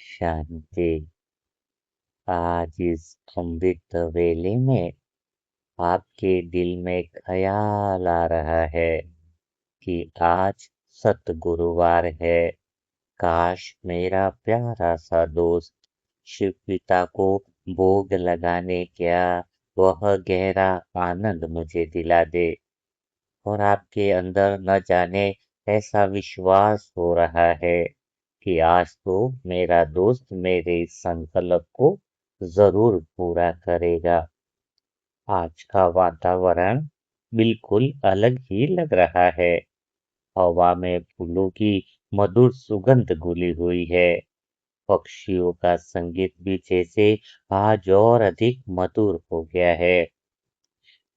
शांति। आज इस अमृत वेले में आपके दिल में ख्याल आ रहा है कि आज सत गुरुवार है। काश मेरा प्यारा सा दोस्त शिव पिता को भोग लगाने क्या वह गहरा आनंद मुझे दिला दे। और आपके अंदर न जाने ऐसा विश्वास हो रहा है कि आज तो मेरा दोस्त मेरे इस संकल्प को जरूर पूरा करेगा। आज का वातावरण बिल्कुल अलग ही लग रहा है। हवा में फूलों की मधुर सुगंध घुली हुई है। पक्षियों का संगीत भी जैसे आज और अधिक मधुर हो गया है।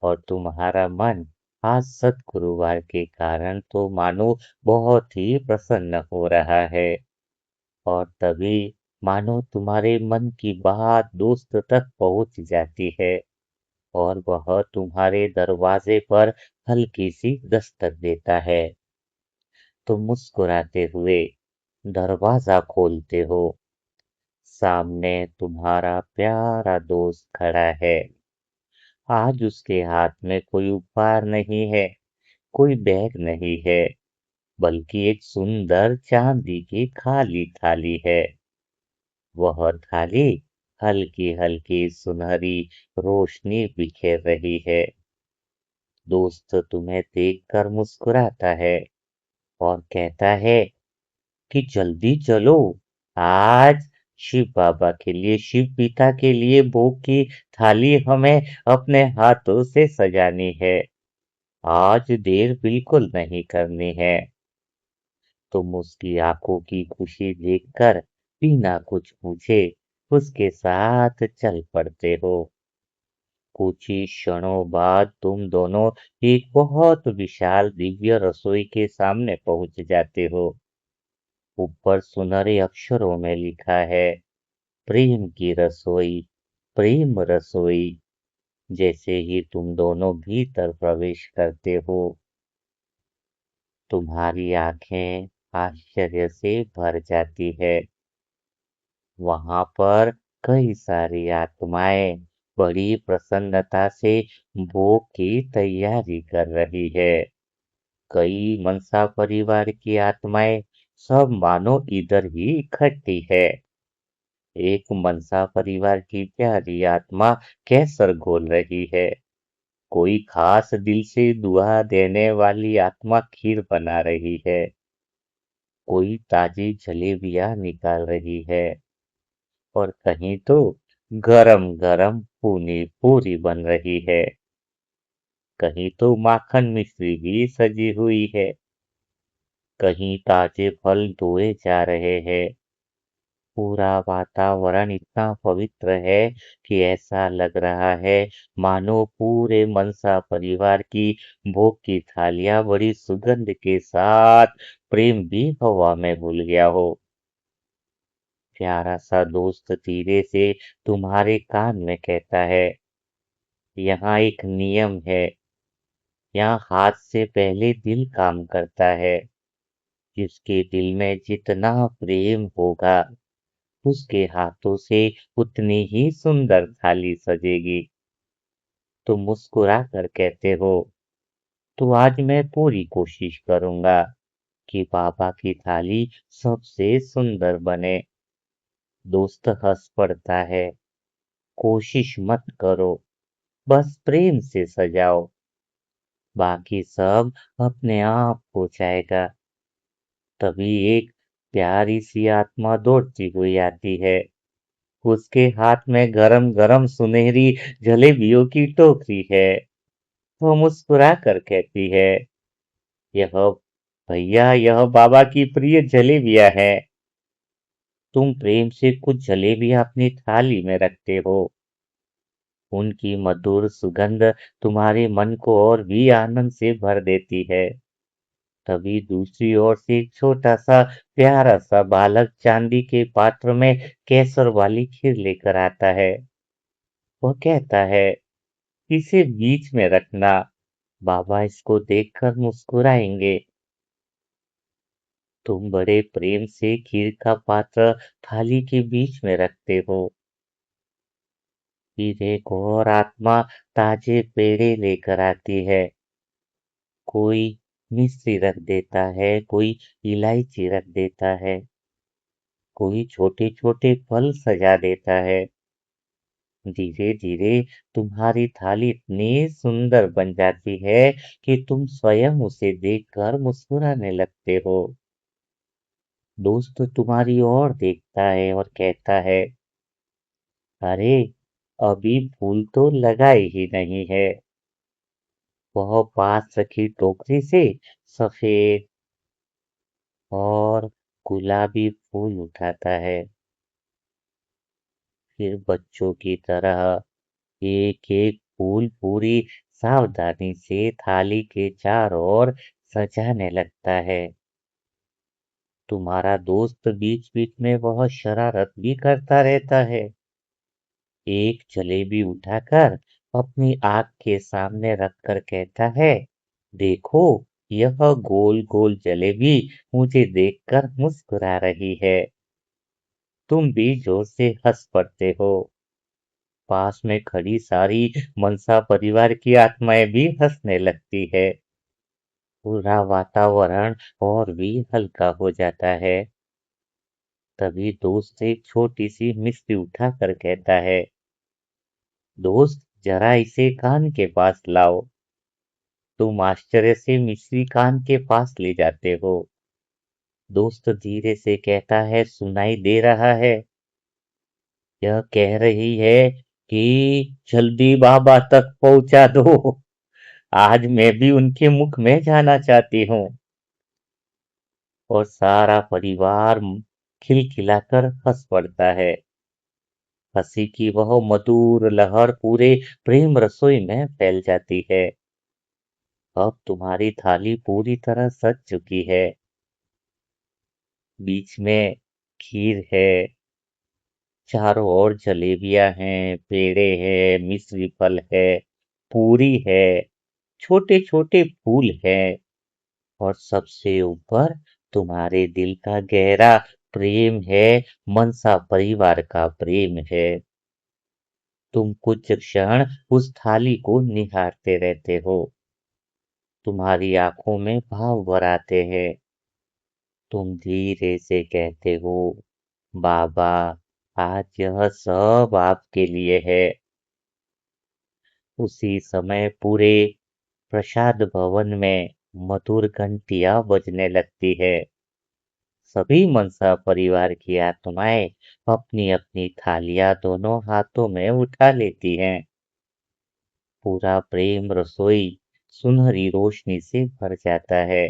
और तुम्हारा मन आज सद्गुरुवार के कारण तो मानो बहुत ही प्रसन्न हो रहा है। और तभी मानो तुम्हारे मन की बात दोस्त तक पहुंच जाती है और वह तुम्हारे दरवाजे पर हल्की सी दस्तक देता है। तुम मुस्कुराते हुए दरवाजा खोलते हो। सामने तुम्हारा प्यारा दोस्त खड़ा है। आज उसके हाथ में कोई उपहार नहीं है, कोई बैग नहीं है, बल्कि एक सुंदर चांदी की खाली थाली है। वह थाली हल्की हल्की सुनहरी रोशनी बिखेर रही है। दोस्त तुम्हें देखकर मुस्कुराता है और कहता है कि जल्दी चलो, आज शिव बाबा के लिए, शिव पिता के लिए भोग की थाली हमें अपने हाथों से सजानी है। आज देर बिल्कुल नहीं करनी है। तुम उसकी आंखों की खुशी देखकर बिना कुछ पूछे उसके साथ चल पड़ते हो। कुछ ही क्षणों बाद तुम दोनों एक बहुत विशाल दिव्य रसोई के सामने पहुंच जाते हो। ऊपर सुनहरे अक्षरों में लिखा है, प्रेम की रसोई, प्रेम रसोई। जैसे ही तुम दोनों भीतर प्रवेश करते हो, तुम्हारी आंखें आश्चर्य से भर जाती है। वहां पर कई सारी आत्माएं बड़ी प्रसन्नता से भोग की तैयारी कर रही है। कई मनसा परिवार की आत्माएं सब मानो इधर ही इकट्ठी है। एक मनसा परिवार की प्यारी आत्मा केसर घोल रही है। कोई खास दिल से दुआ देने वाली आत्मा खीर बना रही है। कोई ताजी जलेबियां निकाल रही है और कहीं तो गरम गरम पूनी पूरी बन रही है। कहीं तो माखन मिश्री भी सजी हुई है। कहीं ताजे फल धोए जा रहे हैं। पूरा वातावरण इतना पवित्र है कि ऐसा लग रहा है मानो पूरे मनसा परिवार की भोग की थालियां बड़ी सुगंध के साथ प्रेम भी हवा में घुल गया हो। प्यारा सा दोस्त धीरे से तुम्हारे कान में कहता है, यहाँ एक नियम है। यहाँ हाथ से पहले दिल काम करता है। जिसके दिल में जितना प्रेम होगा उसके हाथों से उतनी ही सुंदर थाली सजेगी। तुम मुस्कुरा कर कहते हो, तो आज मैं पूरी कोशिश करूंगा कि बाबा की थाली सबसे सुंदर बने। दोस्त हंस पड़ता है, कोशिश मत करो, बस प्रेम से सजाओ, बाकी सब अपने आप हो जाएगा। तभी एक प्यारी सी आत्मा दौड़ती हुई आती है। उसके हाथ में गरम गरम सुनहरी जलेबियों की टोकरी है। वो मुस्कुरा कर कहती है, यह भैया, यह बाबा की प्रिय जलेबियां हैं। तुम प्रेम से कुछ जलेबियां अपनी थाली में रखते हो। उनकी मधुर सुगंध तुम्हारे मन को और भी आनंद से भर देती है। तभी दूसरी ओर से एक छोटा सा प्यारा सा बालक चांदी के पात्र में केसर वाली खीर लेकर आता है। वह कहता है, इसे बीच में रखना, बाबा इसको देखकर मुस्कुराएंगे। तुम बड़े प्रेम से खीर का पात्र थाली के बीच में रखते हो। फिर एक और आत्मा ताजे पेड़े लेकर आती है। कोई मिश्री रख देता है, कोई इलायची रख देता है, कोई छोटे छोटे फल सजा देता है। धीरे धीरे तुम्हारी थाली इतनी सुंदर बन जाती है कि तुम स्वयं उसे देखकर मुस्कुराने लगते हो। दोस्त तुम्हारी ओर देखता है और कहता है, अरे अभी फूल तो लगाए ही नहीं है। वह पास रखी टोकरी से सफेद और गुलाबी फूल उठाता है। फिर बच्चों की तरह एक एक फूल पूरी सावधानी से थाली के चारों ओर सजाने लगता है। तुम्हारा दोस्त बीच बीच में बहुत शरारत भी करता रहता है। एक जलेबी उठाकर अपनी आँख के सामने रखकर कहता है, देखो यह गोल गोल जलेबी मुझे देखकर मुस्कुरा रही है। तुम भी जोर से हंस पड़ते हो। पास में खड़ी सारी मनसा परिवार की आत्माएं भी हंसने लगती है। पूरा वातावरण और भी हल्का हो जाता है। तभी दोस्त एक छोटी सी मिस्री उठाकर कहता है, दोस्त जरा इसे कान के पास लाओ। तुम आश्चर्य से मिस्री कान के पास ले जाते हो। दोस्त धीरे से कहता है, सुनाई दे रहा है। यह कह रही है कि जल्दी बाबा तक पहुंचा दो। आज मैं भी उनके मुख में जाना चाहती हूँ। और सारा परिवार खिलखिलाकर हंस पड़ता है। हंसी की वह मधुर लहर पूरे प्रेम रसोई में फैल जाती है। अब तुम्हारी थाली पूरी तरह सज चुकी है। बीच में खीर है, चारों ओर जलेबियां हैं, पेड़े हैं, मिश्री फल है, पूरी है, छोटे छोटे फूल हैं और सबसे ऊपर तुम्हारे दिल का गहरा प्रेम है, मनसा परिवार का प्रेम है। तुम कुछ क्षण उस थाली को निहारते रहते हो। तुम्हारी आंखों में भाव भर आते हैं। तुम धीरे से कहते हो, बाबा आज यह सब आपके लिए है। उसी समय पूरे प्रसाद भवन में मधुर घंटियां बजने लगती है। सभी मनसा परिवार की आत्माएं अपनी अपनी थालियां दोनों हाथों में उठा लेती हैं। पूरा प्रेम रसोई सुनहरी रोशनी से भर जाता है।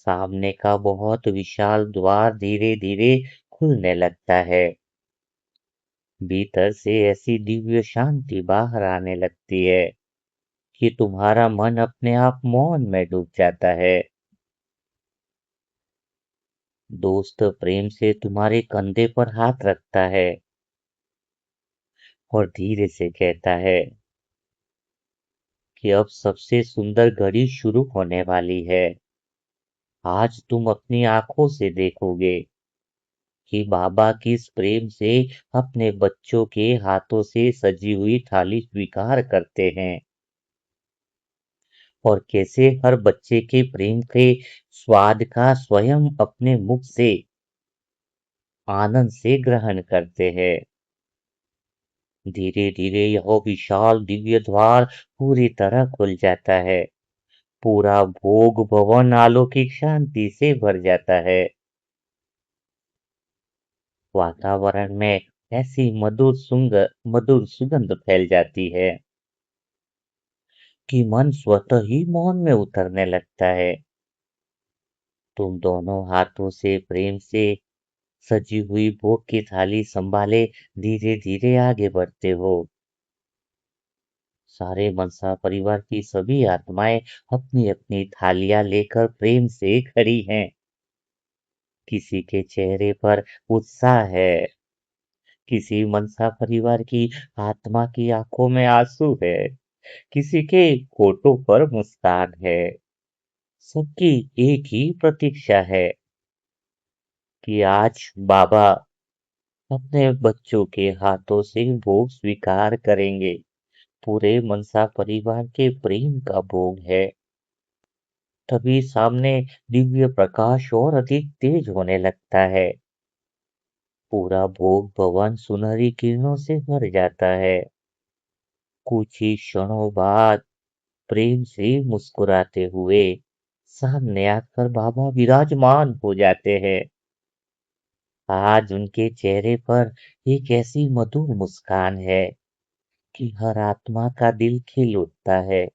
सामने का बहुत विशाल द्वार धीरे धीरे खुलने लगता है। भीतर से ऐसी दिव्य शांति बाहर आने लगती है कि तुम्हारा मन अपने आप मौन में डूब जाता है। दोस्त प्रेम से तुम्हारे कंधे पर हाथ रखता है और धीरे से कहता है कि अब सबसे सुंदर घड़ी शुरू होने वाली है। आज तुम अपनी आंखों से देखोगे कि बाबा किस प्रेम से अपने बच्चों के हाथों से सजी हुई थाली स्वीकार करते हैं और कैसे हर बच्चे के प्रेम के स्वाद का स्वयं अपने मुख से आनंद से ग्रहण करते हैं। धीरे धीरे यह विशाल दिव्य द्वार पूरी तरह खुल जाता है। पूरा भोग भवन अलौकिक शांति से भर जाता है। वातावरण में ऐसी मधुर सुगंध फैल जाती है कि मन स्वतः ही मौन में उतरने लगता है। तुम दोनों हाथों से प्रेम से सजी हुई भोग की थाली संभाले धीरे धीरे आगे बढ़ते हो। सारे मनसा परिवार की सभी आत्माएं अपनी अपनी थालियां लेकर प्रेम से खड़ी हैं। किसी के चेहरे पर उत्साह है, किसी मनसा परिवार की आत्मा की आंखों में आंसू है, किसी के होठों पर मुस्कान है। सबकी एक ही प्रतीक्षा है कि आज बाबा अपने बच्चों के हाथों से भोग स्वीकार करेंगे। पूरे मनसा परिवार के प्रेम का भोग है। तभी सामने दिव्य प्रकाश और अधिक तेज होने लगता है। पूरा भोग भवन सुनहरी किरणों से भर जाता है। कुछ ही क्षणों बाद प्रेम से मुस्कुराते हुए सामने आकर बाबा विराजमान हो जाते हैं। आज उनके चेहरे पर एक ऐसी मधुर मुस्कान है कि हर आत्मा का दिल खिल उठता है।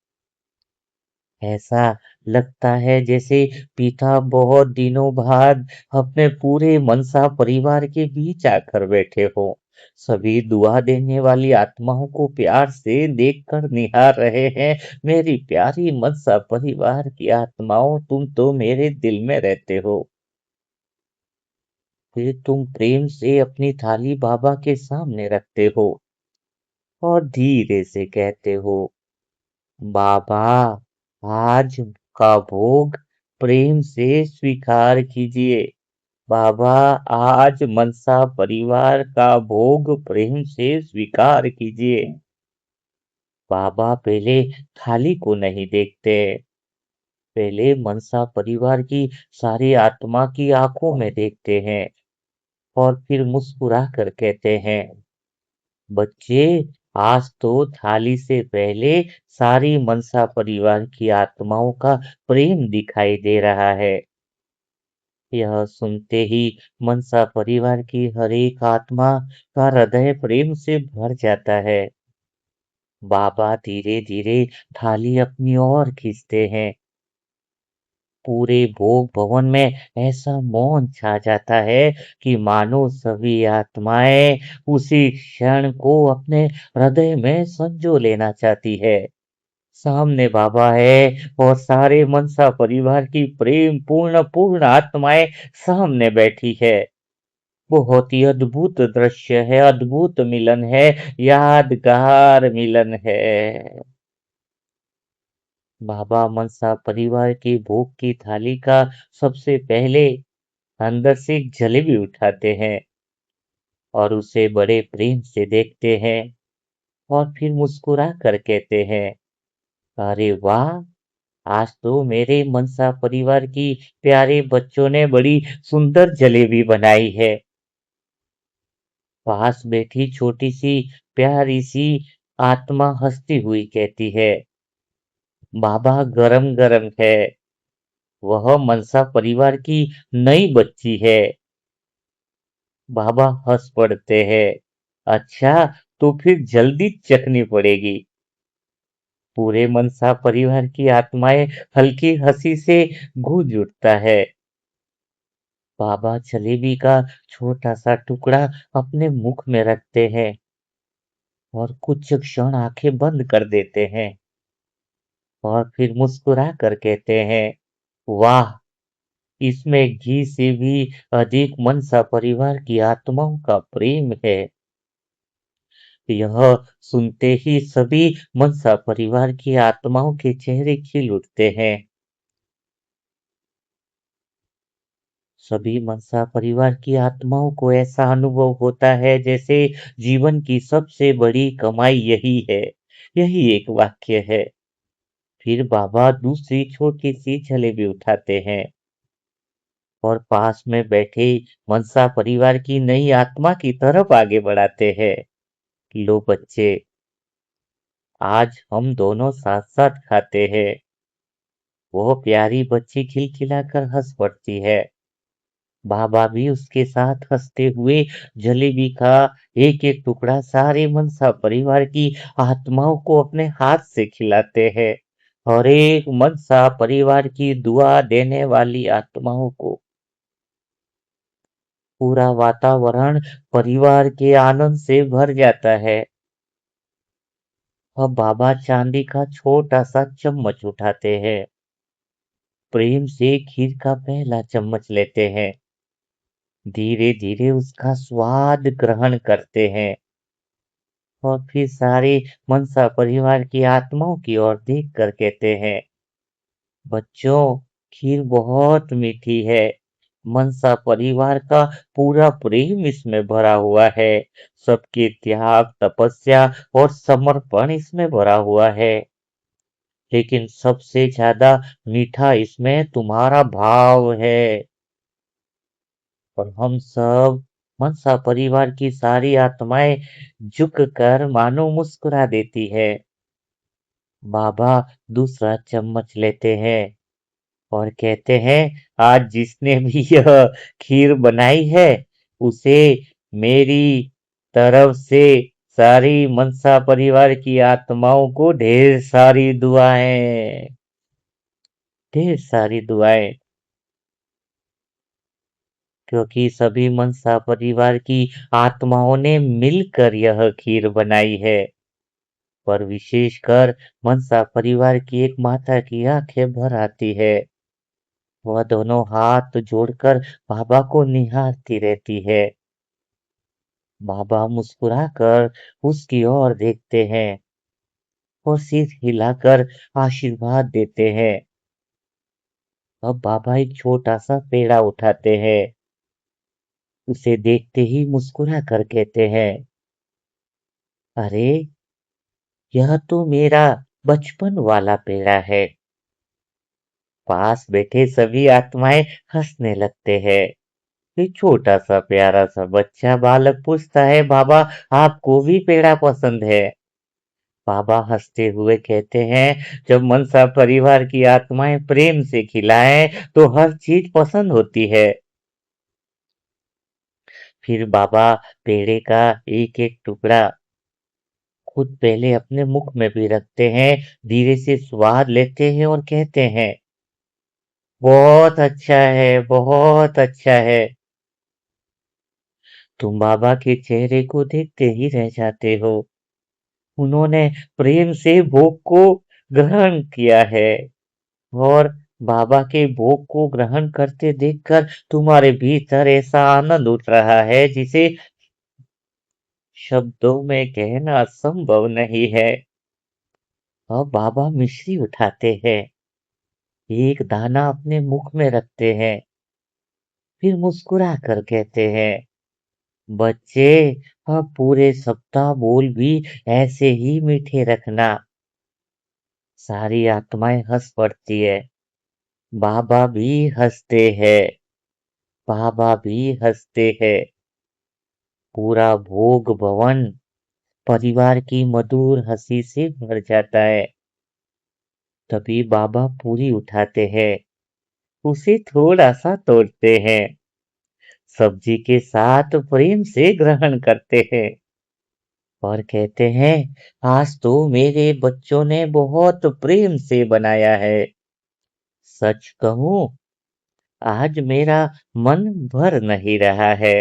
ऐसा लगता है जैसे पिता बहुत दिनों बाद अपने पूरे मनसा परिवार के बीच आकर बैठे हो। सभी दुआ देने वाली आत्माओं को प्यार से देखकर निहार रहे हैं। मेरी प्यारी मनसा परिवार की आत्माओं, तुम तो मेरे दिल में रहते हो। फिर तुम प्रेम से अपनी थाली बाबा के सामने रखते हो और धीरे से कहते हो, बाबा, आज का भोग प्रेम से स्वीकार कीजिए। बाबा, आज मनसा परिवार का भोग प्रेम से स्वीकार कीजिए। बाबा पहले थाली को नहीं देखते, पहले मनसा परिवार की सारी आत्मा की आंखों में देखते हैं और फिर मुस्कुरा कर कहते हैं, बच्चे, आज तो थाली से पहले सारी मनसा परिवार की आत्माओं का प्रेम दिखाई दे रहा है। यह सुनते ही मनसा परिवार की हर एक आत्मा का हृदय प्रेम से भर जाता है। बाबा धीरे धीरे थाली अपनी ओर खींचते हैं। पूरे भोग भवन में ऐसा मौन छा जाता है कि मानो सभी आत्माएं उसी क्षण को अपने हृदय में संजो लेना चाहती है। सामने बाबा है और सारे मनसा परिवार की प्रेम पूर्ण पूर्ण आत्माएं सामने बैठी है। बहुत ही अद्भुत दृश्य है, अद्भुत मिलन है, यादगार मिलन है। बाबा मनसा परिवार के भोग की थाली का सबसे पहले अंदर से एक जलेबी उठाते हैं और उसे बड़े प्रेम से देखते हैं और फिर मुस्कुरा कर कहते हैं, अरे वाह, आज तो मेरे मनसा परिवार की प्यारे बच्चों ने बड़ी सुंदर जलेबी बनाई है। पास बैठी छोटी सी प्यारी सी आत्मा हंसती हुई कहती है, बाबा गरम गरम है। वह मनसा परिवार की नई बच्ची है। बाबा हंस पड़ते हैं, अच्छा, तो फिर जल्दी चखनी पड़ेगी। पूरे मनसा परिवार की आत्माएं हल्की हंसी से गूंज उठता है। बाबा जलेबी का छोटा सा टुकड़ा अपने मुख में रखते हैं और कुछ क्षण आंखें बंद कर देते हैं और फिर मुस्कुरा कर कहते हैं, वाह, इसमें घी से भी अधिक मनसा परिवार की आत्माओं का प्रेम है। यह सुनते ही सभी मनसा परिवार की आत्माओं के चेहरे खिल उठते हैं। सभी मनसा परिवार की आत्माओं को ऐसा अनुभव होता है जैसे जीवन की सबसे बड़ी कमाई यही है। यही एक वाक्य है। फिर बाबा दूसरी छोटी सी जलेबी उठाते हैं और पास में बैठे मनसा परिवार की नई आत्मा की तरफ आगे बढ़ाते हैं। लो बच्चे, आज हम दोनों साथ साथ खाते हैं। वो प्यारी बच्ची खिलखिलाकर हंस पड़ती है। बाबा भी उसके साथ हंसते हुए जलेबी का एक एक टुकड़ा सारे मनसा परिवार की आत्माओं को अपने हाथ से खिलाते हैं और एक मनसा परिवार की दुआ देने वाली आत्माओं को पूरा वातावरण परिवार के आनंद से भर जाता है। अब बाबा चांदी का छोटा सा चम्मच उठाते हैं, प्रेम से खीर का पहला चम्मच लेते हैं, धीरे धीरे उसका स्वाद ग्रहण करते हैं और फिर सारे मनसा परिवार की आत्माओं की ओर देख कर कहते हैं, बच्चों, खीर बहुत मीठी है। मनसा परिवार का पूरा प्रेम इसमें भरा हुआ है। सबके त्याग, तपस्या और समर्पण इसमें भरा हुआ है। लेकिन सबसे ज्यादा मीठा इसमें तुम्हारा भाव है। और हम सब मनसा परिवार की सारी आत्माएं झुक कर मानो मुस्कुरा देती है। बाबा दूसरा चम्मच लेते हैं और कहते हैं, आज जिसने भी यह खीर बनाई है उसे मेरी तरफ से सारी मनसा परिवार की आत्माओं को ढेर सारी दुआएं, ढेर सारी दुआएं। क्योंकि सभी मनसा परिवार की आत्माओं ने मिलकर यह खीर बनाई है। पर विशेषकर मनसा परिवार की एक माता की आंखें भर आती है। वह दोनों हाथ जोड़कर बाबा को निहारती रहती है। बाबा मुस्कुराकर उसकी ओर देखते हैं और सिर हिलाकर आशीर्वाद देते हैं। अब बाबा एक छोटा सा पेड़ा उठाते हैं। उसे देखते ही मुस्कुरा कर कहते हैं, अरे यह तो मेरा बचपन वाला पेड़ा है। पास बैठे सभी आत्माएं हंसने लगते हैं। एक छोटा सा प्यारा सा बच्चा बालक पूछता है, बाबा आपको भी पेड़ा पसंद है? बाबा हंसते हुए कहते हैं, जब मनसा परिवार की आत्माएं प्रेम से खिलाएं तो हर चीज पसंद होती है। फिर बाबा पेड़े का एक एक टुकड़ा खुद पहले अपने मुख में भी रखते हैं, धीरे से स्वाद लेते हैं और कहते हैं, बहुत अच्छा है, बहुत अच्छा है। तुम बाबा के चेहरे को देखते ही रह जाते हो। उन्होंने प्रेम से भोग को ग्रहण किया है और बाबा के भोग को ग्रहण करते देखकर तुम्हारे भीतर ऐसा आनंद उठ रहा है जिसे शब्दों में कहना संभव नहीं है। अब बाबा मिश्री उठाते हैं, एक दाना अपने मुख में रखते हैं, फिर मुस्कुरा कर कहते हैं, बच्चे अब पूरे सप्ताह बोल भी ऐसे ही मीठे रखना। सारी आत्माएं हंस पड़ती है। बाबा भी हंसते हैं। बाबा भी हंसते हैं। पूरा भोग भवन परिवार की मधुर हंसी से भर जाता है। तभी बाबा पूरी उठाते हैं, उसे थोड़ा सा तोड़ते हैं, सब्जी के साथ प्रेम से ग्रहण करते हैं और कहते हैं, आज तो मेरे बच्चों ने बहुत प्रेम से बनाया है। सच कहूं, आज मेरा मन भर नहीं रहा है।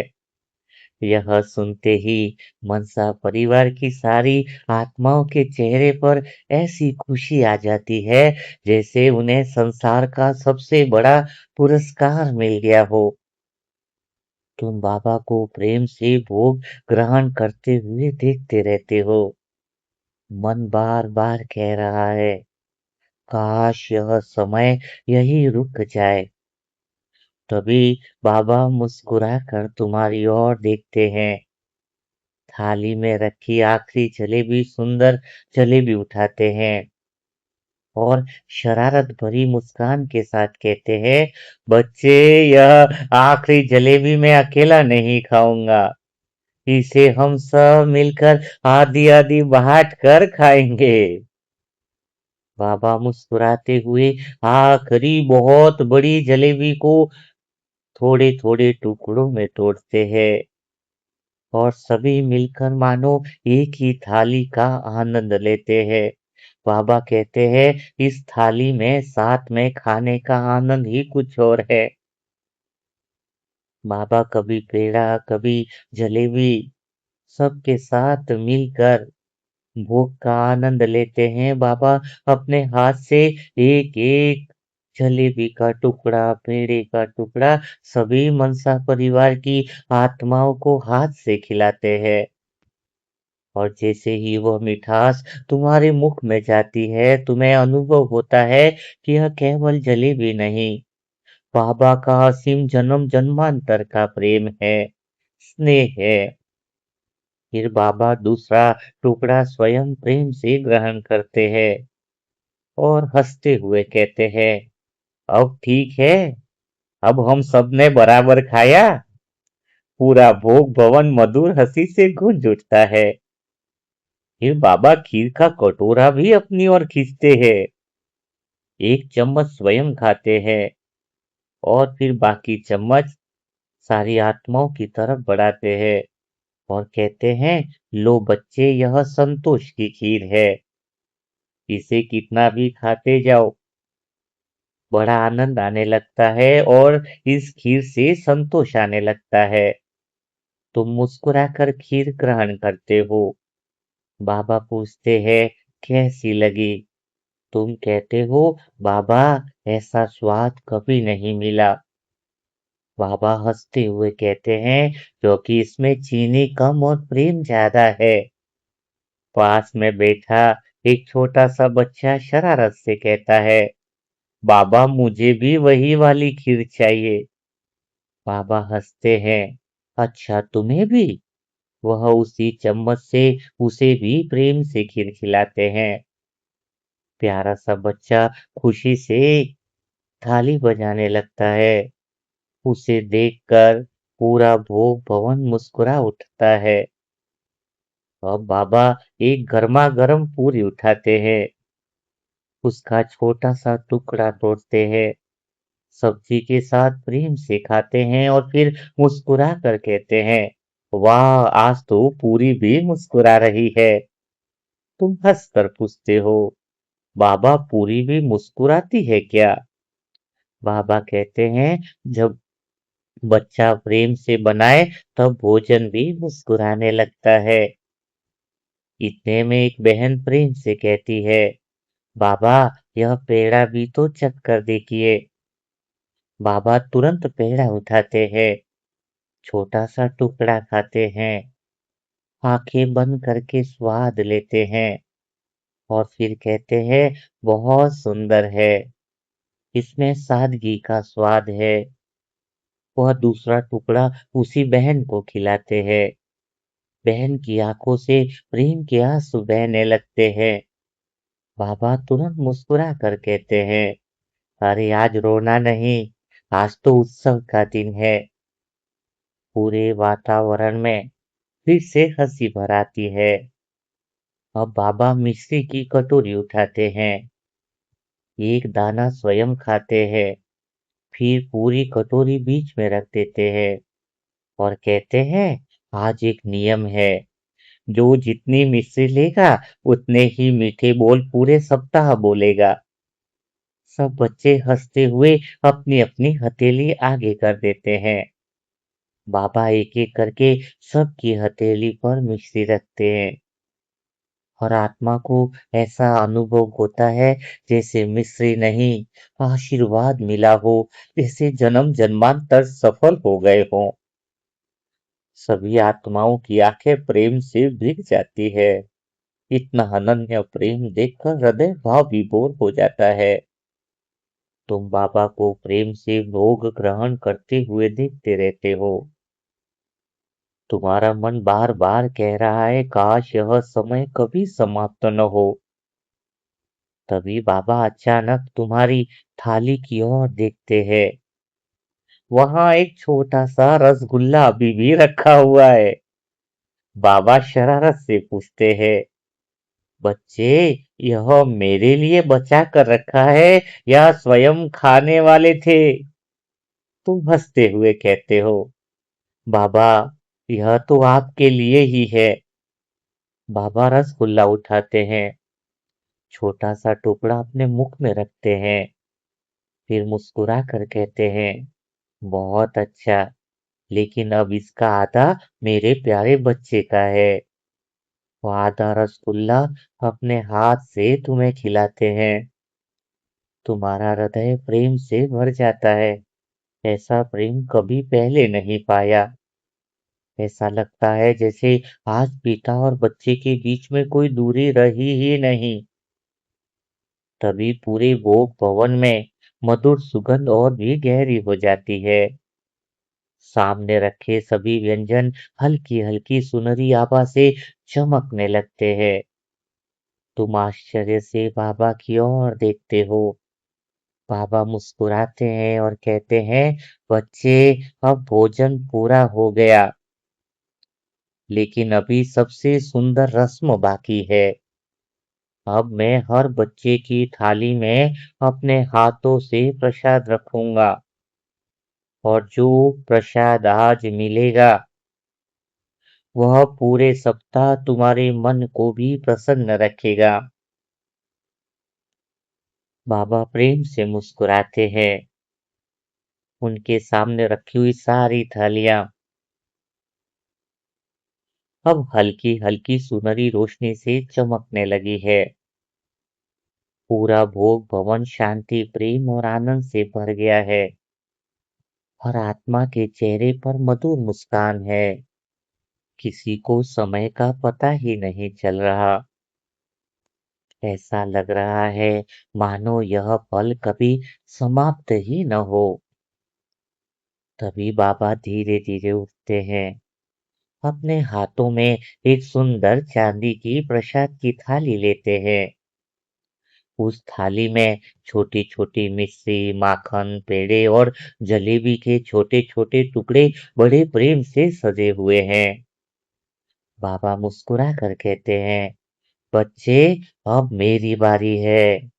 यह सुनते ही मनसा परिवार की सारी आत्माओं के चेहरे पर ऐसी खुशी आ जाती है जैसे उन्हें संसार का सबसे बड़ा पुरस्कार मिल गया हो। तुम बाबा को प्रेम से भोग ग्रहण करते हुए देखते रहते हो। मन बार बार कह रहा है, काश यह समय यही रुक जाए। तभी बाबा मुस्कुरा कर तुम्हारी ओर देखते हैं। थाली में रखी आखिरी जलेबी, सुंदर जलेबी उठाते हैं और शरारत भरी मुस्कान के साथ कहते हैं, बच्चे यह आखिरी जलेबी मैं अकेला नहीं खाऊंगा। इसे हम सब मिलकर आधी आधी बांट कर खाएंगे। बाबा मुस्कुराते हुए आखिरी बहुत बड़ी जलेबी को थोड़े थोड़े टुकड़ों में तोड़ते हैं और सभी मिलकर मानो एक ही थाली का आनंद लेते हैं। बाबा कहते हैं, इस थाली में साथ में खाने का आनंद ही कुछ और है। बाबा कभी पेड़ा, कभी जलेबी, सबके साथ मिलकर भोग का आनंद लेते हैं। बाबा अपने हाथ से एक एक जलेबी का टुकड़ा, पेड़े का टुकड़ा सभी मनसा परिवार की आत्माओं को हाथ से खिलाते हैं। और जैसे ही वह मिठास तुम्हारे मुख में जाती है, तुम्हें अनुभव होता है कि यह केवल जलेबी नहीं, बाबा का असीम जन्म जन्मांतर का प्रेम है, स्नेह है। फिर बाबा दूसरा टुकड़ा स्वयं प्रेम से ग्रहण करते हैं और हंसते हुए कहते हैं, अब ठीक है, अब हम सब ने बराबर खाया। पूरा भोग भवन मधुर हंसी से गूंज उठता है। फिर बाबा खीर का कटोरा भी अपनी ओर खींचते हैं, एक चम्मच स्वयं खाते हैं और फिर बाकी चम्मच सारी आत्माओं की तरफ बढ़ाते हैं और कहते हैं, लो बच्चे, यह संतोष की खीर है, इसे कितना भी खाते जाओ। बड़ा आनंद आने लगता है और इस खीर से संतोष आने लगता है। तुम मुस्कुराकर खीर ग्रहण करते हो। बाबा पूछते हैं, कैसी लगी? तुम कहते हो, बाबा, ऐसा स्वाद कभी नहीं मिला। बाबा हंसते हुए कहते हैं, क्योंकि इसमें चीनी कम और प्रेम ज्यादा है। पास में बैठा एक छोटा सा बच्चा शरारत से कहता है, बाबा, मुझे भी वही वाली खीर चाहिए। बाबा हंसते हैं, अच्छा तुम्हें भी? वह उसी चम्मच से उसे भी प्रेम से खीर खिलाते हैं। प्यारा सा बच्चा खुशी से थाली बजाने लगता है। उसे देखकर पूरा भोग भवन मुस्कुरा उठता है। अब बाबा एक गर्मा गर्म पूरी उठाते हैं, उसका छोटा सा टुकड़ा तोड़ते हैं, सब्जी के साथ प्रेम से खाते हैं और फिर मुस्कुरा कर कहते हैं, वाह, आज तो पूरी भी मुस्कुरा रही है। तुम हंस कर पूछते हो, बाबा, पूरी भी मुस्कुराती है क्या? बाबा कहते हैं, जब बच्चा प्रेम से बनाए तब भोजन भी मुस्कुराने लगता है। इतने में एक बहन प्रेम से कहती है, बाबा, यह पेड़ा भी तो चख कर देखिए। बाबा तुरंत पेड़ा उठाते हैं, छोटा सा टुकड़ा खाते हैं, आंखें बंद करके स्वाद लेते हैं और फिर कहते हैं, बहुत सुंदर है, इसमें सादगी का स्वाद है। वह दूसरा टुकड़ा उसी बहन को खिलाते हैं। बहन की आंखों से प्रेम के आंसू बहने लगते हैं। बाबा तुरंत मुस्कुरा कर कहते हैं, अरे आज रोना नहीं, आज तो उत्सव का दिन है। पूरे वातावरण में फिर से हंसी भर आती है। अब बाबा मिश्री की कटोरी उठाते हैं, एक दाना स्वयं खाते हैं, फिर पूरी कटोरी बीच में रख देते हैं और कहते हैं, आज एक नियम है, जो जितनी मिश्री लेगा उतने ही मीठे बोल पूरे सप्ताह बोलेगा। सब बच्चे हंसते हुए अपनी अपनी हथेली आगे कर देते हैं। बाबा एक एक करके सबकी हथेली पर मिश्री रखते हैं और आत्मा को ऐसा अनुभव होता है जैसे मिश्री नहीं, आशीर्वाद मिला हो, जैसे जन्म जन्मांतर सफल हो गए हों। सभी आत्माओं की आंखें प्रेम से भीग जाती है। इतना अनन्य प्रेम देखकर हृदय भाव विभोर हो जाता है। तुम बाबा को प्रेम से भोग ग्रहण करते हुए देखते रहते हो। तुम्हारा मन बार बार कह रहा है, काश यह समय कभी समाप्त न हो। तभी बाबा अचानक तुम्हारी थाली की ओर देखते हैं। वहां एक छोटा सा रसगुल्ला अभी भी रखा हुआ है। बाबा शरारत से पूछते हैं, बच्चे, यह मेरे लिए बचा कर रखा है या स्वयं खाने वाले थे? तुम हंसते हुए कहते हो, बाबा, यह तो आपके लिए ही है। बाबा रसगुल्ला उठाते हैं, छोटा सा टुकड़ा अपने मुख में रखते हैं, फिर मुस्कुरा कर कहते हैं, बहुत अच्छा, लेकिन अब इसका आधा मेरे प्यारे बच्चे का है। वो आधा रसगुल्ला अपने हाथ से तुम्हें खिलाते हैं। तुम्हारा हृदय प्रेम से भर जाता है। ऐसा प्रेम कभी पहले नहीं पाया। ऐसा लगता है जैसे आज पिता और बच्चे के बीच में कोई दूरी रही ही नहीं। तभी पूरे भोग भवन में मधुर सुगंध और भी गहरी हो जाती है। सामने रखे सभी व्यंजन हल्की हल्की सुनहरी आभा से चमकने लगते हैं। तुम आश्चर्य से बाबा की ओर देखते हो। बाबा मुस्कुराते हैं और कहते हैं, बच्चे, अब भोजन पूरा हो गया, लेकिन अभी सबसे सुंदर रस्म बाकी है। अब मैं हर बच्चे की थाली में अपने हाथों से प्रसाद रखूंगा, और जो प्रसाद आज मिलेगा वह पूरे सप्ताह तुम्हारे मन को भी प्रसन्न रखेगा। बाबा प्रेम से मुस्कुराते हैं। उनके सामने रखी हुई सारी थालियां अब हल्की हल्की सुनहरी रोशनी से चमकने लगी है। पूरा भोग भवन शांति, प्रेम और आनंद से भर गया है। हर आत्मा के चेहरे पर मधुर मुस्कान है। किसी को समय का पता ही नहीं चल रहा। ऐसा लग रहा है मानो यह पल कभी समाप्त ही न हो। तभी बाबा धीरे धीरे उठते हैं। अपने हाथों में एक सुंदर चांदी की प्रसाद की थाली लेते हैं। उस थाली में छोटी छोटी मिश्री, माखन, पेड़े और जलेबी के छोटे छोटे टुकड़े बड़े प्रेम से सजे हुए हैं। बाबा मुस्कुरा कर कहते हैं, बच्चे, अब मेरी बारी है।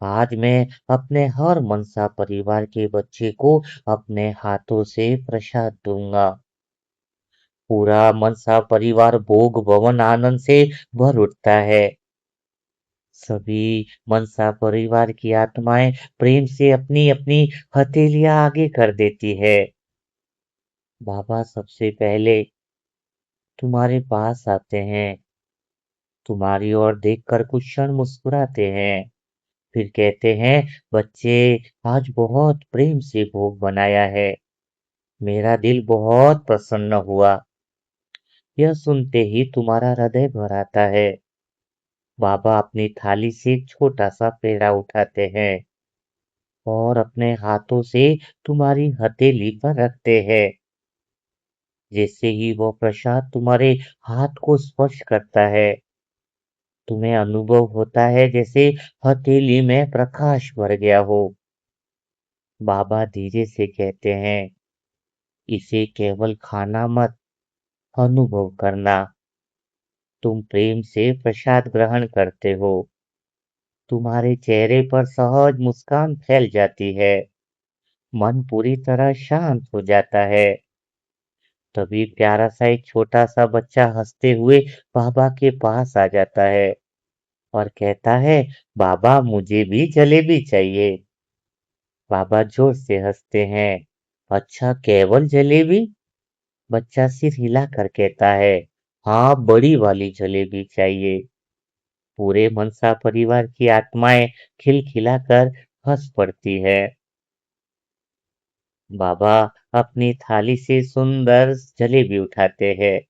आज मैं अपने हर मनसा परिवार के बच्चे को अपने हाथों से प्रसाद दूंगा। पूरा मनसा परिवार भोग भवन आनंद से भर उठता है। सभी मनसा परिवार की आत्माएं प्रेम से अपनी अपनी हथेलियां आगे कर देती है। बाबा सबसे पहले तुम्हारे पास आते हैं, तुम्हारी ओर देखकर कुछ क्षण मुस्कुराते हैं, फिर कहते हैं, बच्चे, आज बहुत प्रेम से भोग बनाया है, मेरा दिल बहुत प्रसन्न हुआ। यह सुनते ही तुम्हारा हृदय भर आता है। बाबा अपनी थाली से एक छोटा सा पेड़ा उठाते हैं और अपने हाथों से तुम्हारी हथेली पर रखते हैं। जैसे ही वो प्रसाद तुम्हारे हाथ को स्पर्श करता है, तुम्हें अनुभव होता है जैसे हथेली में प्रकाश भर गया हो। बाबा धीरे से कहते हैं, इसे केवल खाना मत, अनुभव करना। तुम प्रेम से प्रसाद ग्रहण करते हो, तुम्हारे चेहरे पर सहज मुस्कान फैल जाती है, मन पूरी तरह शांत हो जाता है। तभी प्यारा सा एक छोटा सा बच्चा हंसते हुए बाबा के पास आ जाता है और कहता है, बाबा, मुझे भी जलेबी चाहिए। बाबा जोर से हंसते हैं। अच्छा, केवल जलेबी? बच्चा सिर हिलाकर कहता है, हाँ, बड़ी वाली जलेबी चाहिए। पूरे मनसा परिवार की आत्माएं खिलखिलाकर हंस पड़ती है। बाबा अपनी थाली से सुंदर जलेबी उठाते हैं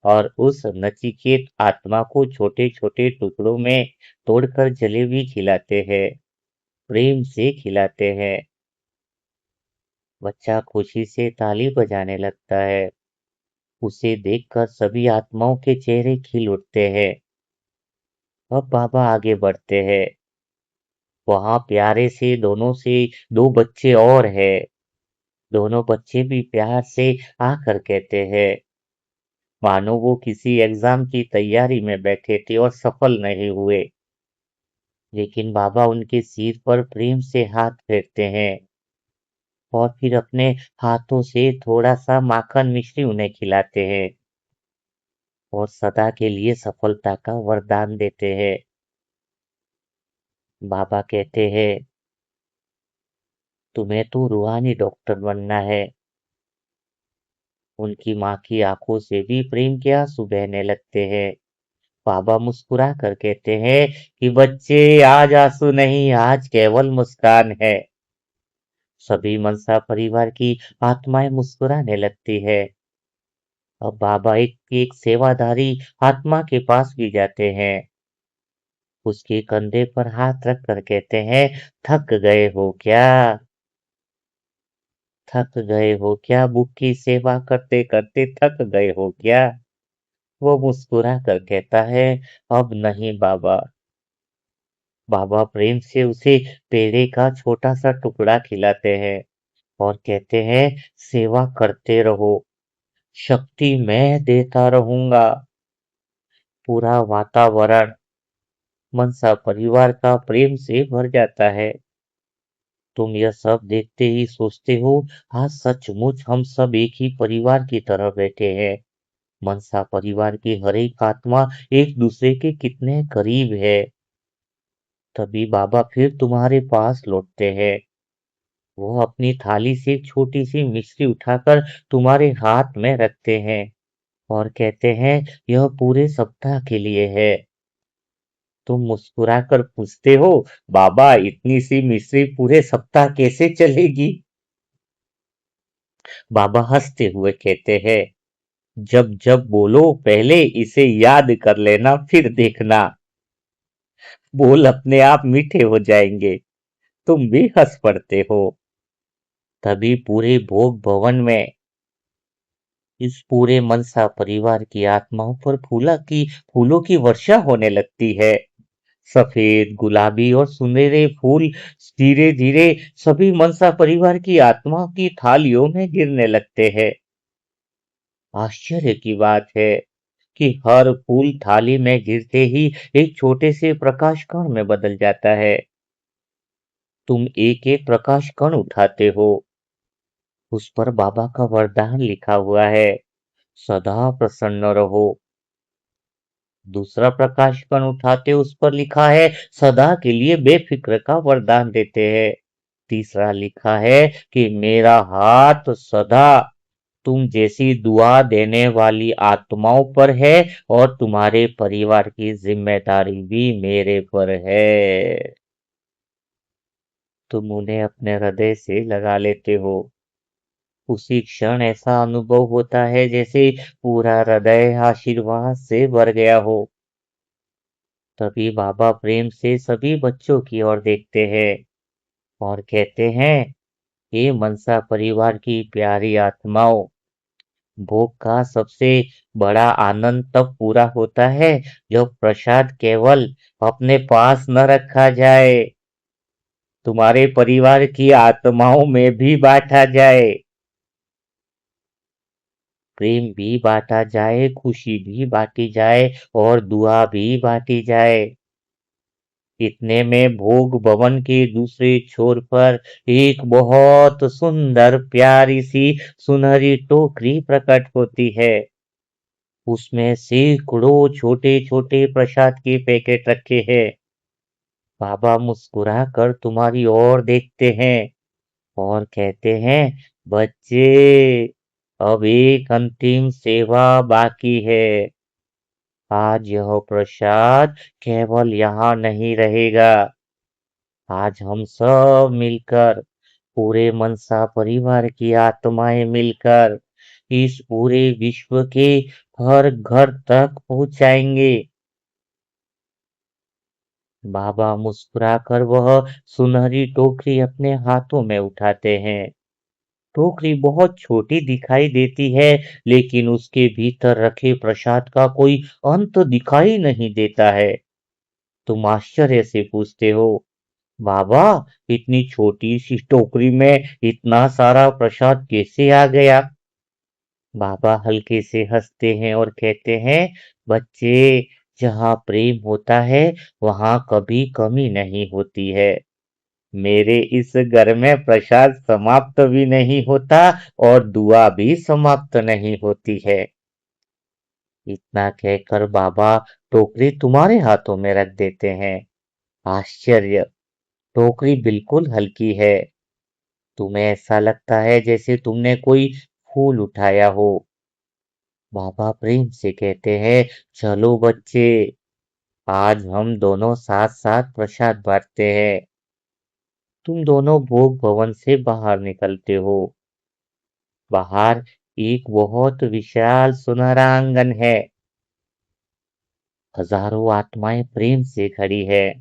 और उस नचिकेत आत्मा को छोटे छोटे टुकड़ों में तोड़कर जलेबी खिलाते हैं, प्रेम से खिलाते हैं। बच्चा खुशी से ताली बजाने लगता है। उसे देखकर सभी आत्माओं के चेहरे खिल उठते हैं। अब बाबा आगे बढ़ते हैं। वहां प्यारे से दो बच्चे और हैं। दोनों बच्चे भी प्यार से आकर कहते हैं, मानो वो किसी एग्जाम की तैयारी में बैठे थे और सफल नहीं हुए। लेकिन बाबा उनके सिर पर प्रेम से हाथ फेरते हैं और फिर अपने हाथों से थोड़ा सा माखन मिश्री उन्हें खिलाते हैं और सदा के लिए सफलता का वरदान देते हैं। बाबा कहते हैं, तुम्हें तो रूहानी डॉक्टर बनना है। उनकी माँ की आंखों से भी प्रेम के आंसू बहने लगते हैं। बाबा मुस्कुरा कर कहते हैं कि बच्चे, आज आंसू नहीं, आज केवल मुस्कान है। सभी मनसा परिवार की आत्माएं मुस्कुराने लगती है। अब बाबा एक एक सेवाधारी आत्मा के पास भी जाते हैं। उसके कंधे पर हाथ रख कर कहते हैं, थक गए हो क्या? थक गए हो क्या? बुक की सेवा करते करते थक गए हो क्या? वो मुस्कुरा कर कहता है, अब नहीं बाबा। बाबा प्रेम से उसे पेड़े का छोटा सा टुकड़ा खिलाते हैं और कहते हैं, सेवा करते रहो, शक्ति मैं देता रहूंगा। पूरा वातावरण मनसा परिवार का प्रेम से भर जाता है। तुम यह सब देखते ही सोचते हो, हाँ सचमुच हम सब एक ही परिवार की तरह बैठे हैं। मनसा परिवार की हर एक आत्मा एक दूसरे के कितने करीब है। तभी बाबा फिर तुम्हारे पास लौटते हैं। वो अपनी थाली से एक छोटी सी मिश्री उठाकर तुम्हारे हाथ में रखते हैं और कहते हैं, यह पूरे सप्ताह के लिए है। तुम मुस्कुराकर पूछते हो, बाबा इतनी सी मिश्री पूरे सप्ताह कैसे चलेगी? बाबा हंसते हुए कहते हैं, जब जब बोलो पहले इसे याद कर लेना, फिर देखना बोल अपने आप मीठे हो जाएंगे। तुम भी हंस पड़ते हो। तभी पूरे भोग भवन में इस पूरे मनसा परिवार की आत्माओं पर फूलों की वर्षा होने लगती है। सफेद, गुलाबी और सुनहरे फूल धीरे धीरे सभी मनसा परिवार की आत्माओं की थालियों में गिरने लगते हैं। आश्चर्य की बात है कि हर फूल थाली में गिरते ही एक छोटे से प्रकाश कण में बदल जाता है। तुम एक एक प्रकाश कण उठाते हो। उस पर बाबा का वरदान लिखा हुआ है, सदा प्रसन्न रहो। दूसरा प्रकाश कण उठाते उस पर लिखा है, सदा के लिए बेफिक्र का वरदान देते हैं। तीसरा लिखा है कि मेरा हाथ सदा तुम जैसी दुआ देने वाली आत्माओं पर है और तुम्हारे परिवार की जिम्मेदारी भी मेरे पर है। तुम उन्हें अपने हृदय से लगा लेते हो। उसी क्षण ऐसा अनुभव होता है जैसे पूरा हृदय आशीर्वाद से भर गया हो। तभी बाबा प्रेम से सभी बच्चों की ओर देखते हैं और कहते हैं, हे मनसा परिवार की प्यारी आत्माओं, भोग का सबसे बड़ा आनंद तब पूरा होता है जब प्रसाद केवल अपने पास न रखा जाए, तुम्हारे परिवार की आत्माओं में भी बांटा जाए। प्रेम भी बांटा जाए, खुशी भी बांटी जाए और दुआ भी बांटी जाए। इतने में भोग भवन के दूसरे छोर पर एक बहुत सुंदर प्यारी सी सुनहरी टोकरी प्रकट होती है। उसमें सैकड़ों छोटे छोटे प्रसाद के पैकेट रखे हैं। बाबा मुस्कुरा कर तुम्हारी ओर देखते हैं और कहते हैं, बच्चे अब एक अंतिम सेवा बाकी है। आज यह प्रसाद केवल यहाँ नहीं रहेगा। आज हम सब मिलकर, पूरे मनसा परिवार की आत्माएं मिलकर इस पूरे विश्व के हर घर तक पहुंचाएंगे। बाबा मुस्कुराकर वह सुनहरी टोकरी अपने हाथों में उठाते हैं। टोकरी बहुत छोटी दिखाई देती है, लेकिन उसके भीतर रखे प्रसाद का कोई अंत दिखाई नहीं देता है। तुम आश्चर्य से पूछते हो, बाबा इतनी छोटी सी टोकरी में इतना सारा प्रसाद कैसे आ गया? बाबा हल्के से हंसते हैं और कहते हैं, बच्चे जहाँ प्रेम होता है वहाँ कभी कमी नहीं होती है। मेरे इस घर में प्रसाद समाप्त भी नहीं होता और दुआ भी समाप्त नहीं होती है। इतना कहकर बाबा टोकरी तुम्हारे हाथों में रख देते हैं। आश्चर्य, टोकरी बिल्कुल हल्की है। तुम्हें ऐसा लगता है जैसे तुमने कोई फूल उठाया हो। बाबा प्रेम से कहते हैं, चलो बच्चे, आज हम दोनों साथ साथ प्रसाद बांटते हैं। तुम दोनों भोग भवन से बाहर निकलते हो। बाहर एक बहुत विशाल सुनहरा आंगन है। हजारों आत्माएं प्रेम से खड़ी है।